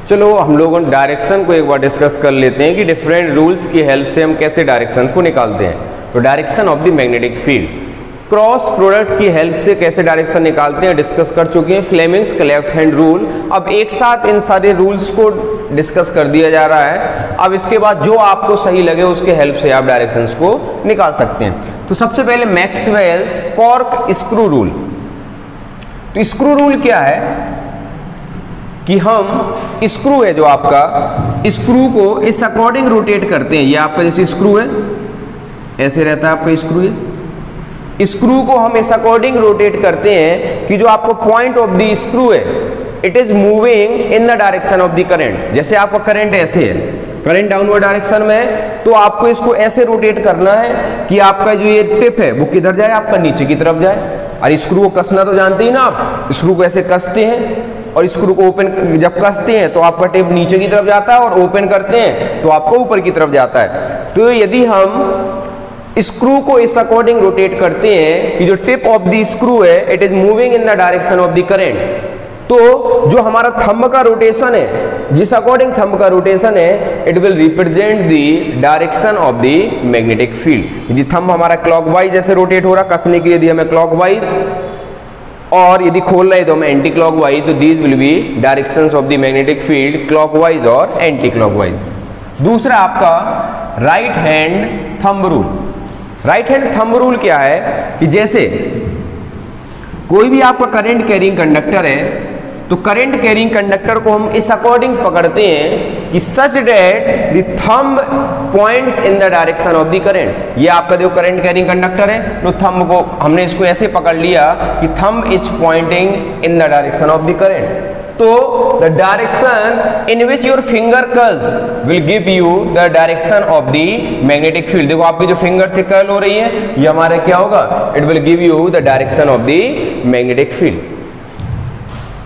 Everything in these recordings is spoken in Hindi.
चलो हम लोग डायरेक्शन को एक बार डिस्कस कर लेते हैं कि डिफरेंट रूल्स की हेल्प से हम कैसे डायरेक्शन को निकालते हैं। तो direction of the magnetic field, cross product की हेल्प से कैसे डायरेक्शन निकालते हैं डिस्कस कर चुके हैं। फ्लेमिंग्स का लेफ्ट हैंड रूल, अब एक साथ इन सारे रूल्स को डिस्कस कर दिया जा रहा है। अब इसके बाद जो आपको सही लगे उसके हेल्प से आप डायरेक्शंस को निकाल सकते हैं। तो सबसे पहले मैक्सवेल्स कॉर्क स्क्रू रूल। तो स्क्रू रूल क्या है कि हम स्क्रू है जो आपका, स्क्रू को इस अकॉर्डिंग रोटेट करते हैं। ये आपका जैसे स्क्रू है, ऐसे रहता है आपका स्क्रू है, स्क्रू को हम इस अकॉर्डिंग रोटेट करते हैं कि जो आपको पॉइंट ऑफ द स्क्रू है it is moving in the direction of the current. जैसे आपका करंट ऐसे है, करंट डाउनवर्ड डायरेक्शन में है, तो आपको इसको ऐसे रोटेट करना है कि आपका जो ये टिप है वो किधर जाए, आपका नीचे की तरफ जाए। और स्क्रू को कसना तो जानते ही ना आप, स्क्रू को ऐसे कसते हैं और स्क्रू को ओपन जब कसते हैं तो आपका टिप नीचे की तरफ जाता है और ओपन करते हैं तो आपको ऊपर की तरफ जाता है। तो यदि हम स्क्रू को इस अकॉर्डिंग रोटेट करते हैं कि जो टिप ऑफ द स्क्रू है it is moving in the direction of the current, तो जो हमारा थंब का रोटेशन है, जिस अकॉर्डिंग थंब का रोटेशन है it will represent the direction of the magnetic field. यदि थंब हमारा क्लॉकवाइज जैसे रोटेट हो रहा, कसने के लिए यदि हमें क्लॉकवाइज और यदि खोल रहे तो हमें एंटी क्लॉकवाइज, तो these will be directions of the magnetic field, clockwise और एंटी क्लॉकवाइज। दूसरा आपका right hand thumb rule. Right hand thumb rule क्या है कि जैसे कोई भी आपका करंट कैरिंग कंडक्टर है तो करंट कैरिंग कंडक्टर को हम इस अकॉर्डिंग पकड़ते हैं कि such that the thumb points in the direction of the current. ये आपका जो करंट कैरिंग कंडक्टर है तो थंब को हमने इसको ऐसे पकड़ लिया कि thumb is pointing in the direction of the current. तो the direction in which your finger curls will give you the direction of the magnetic field. देखो आपकी जो फिंगर से कर्ल हो रही है ये हमारा क्या होगा, it will give you the direction of the magnetic field.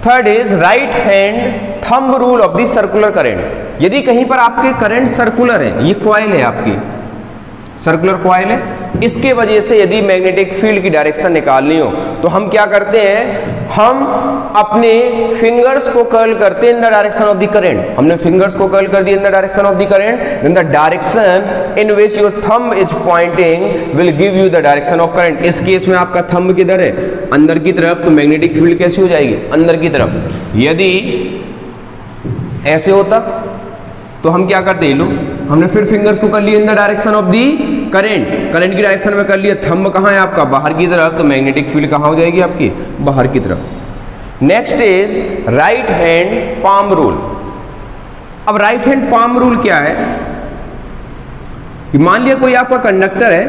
Third is right hand thumb rule of the circular current. यदि कहीं पर आपके करंट सर्कुलर है, ये कॉइल है आपकी सर्कुलर कॉइल है, इसके वजह से यदि मैग्नेटिक फील्ड की डायरेक्शन निकालनी हो तो हम क्या करते हैं, हम अपने फिंगर्स को कर्ल करते हैं in the direction of the current. हमने फिंगर्स को कर्ल कर दिया in the direction of the current, then the direction in which your thumb is pointing will give you the direction of current. इस केस में आपका थंब किधर है, अंदर की तरफ, तो मैग्नेटिक फील्ड कैसी हो जाएगी, अंदर की तरफ। यदि ऐसे होता तो हम क्या करते हैं, लो हमने फिर फिंगर्स को कर लिया इन the direction of the current, current की डायरेक्शन में कर लिया, थंब कहाँ है आपका, बाहर की तरफ, तो मैग्नेटिक फील्ड कहाँ हो जाएगी आपकी, बाहर की तरफ। Next is right hand palm rule. अब राइट हैंड पाम रूल क्या है कि मान लिया कोई आपका कंडक्टर है,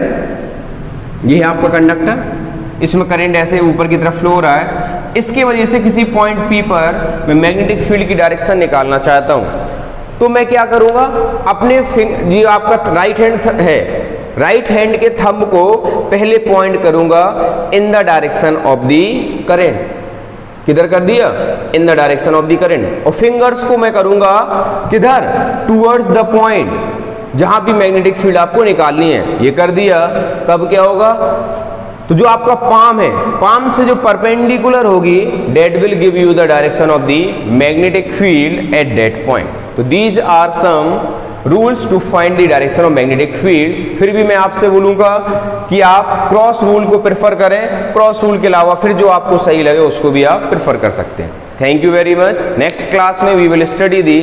ये है आपका कंडक्टर, इसमें करंट ऐसे ऊपर की तरफ फ्लो हो रहा है, इसके वजह से किसी पॉइंट पी पर मैं मैग्नेटिक फील्ड की डायरेक्शन निकालना चाहता हूं, तो मैं क्या करूंगा, अपने ये आपका राइट हैंड है, राइट हैंड के थंब को पहले पॉइंट करूंगा इन the direction of the current. किधर कर दिया, in the direction of the current. और फिंगर्स को मैं करूंगा किधर, टूवर्ड्स द पॉइंट जहां भी मैग्नेटिक फील्ड आपको निकालनी है, ये कर दिया। तब क्या होगा, तो जो आपका पाम है, पाम से जो परपेंडिकुलर होगी that will give you the direction of the magnetic field at that point. तो these are some rules to find the direction of magnetic field. फिर भी मैं आपसे बोलूंगा कि आप क्रॉस रूल को प्रेफर करें, क्रॉस रूल के अलावा फिर जो आपको सही लगे उसको भी आप प्रेफर कर सकते हैं। Thank you very much. Next class में वी विल स्टडी दी